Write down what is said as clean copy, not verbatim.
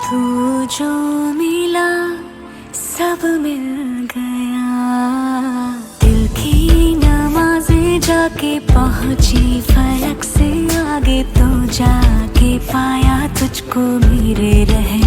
तू जो मिला सब मिल गया, दिल की नमाज़ें जाके पहुंची फलक से आगे, तो जाके पाया तुझको मेरे रह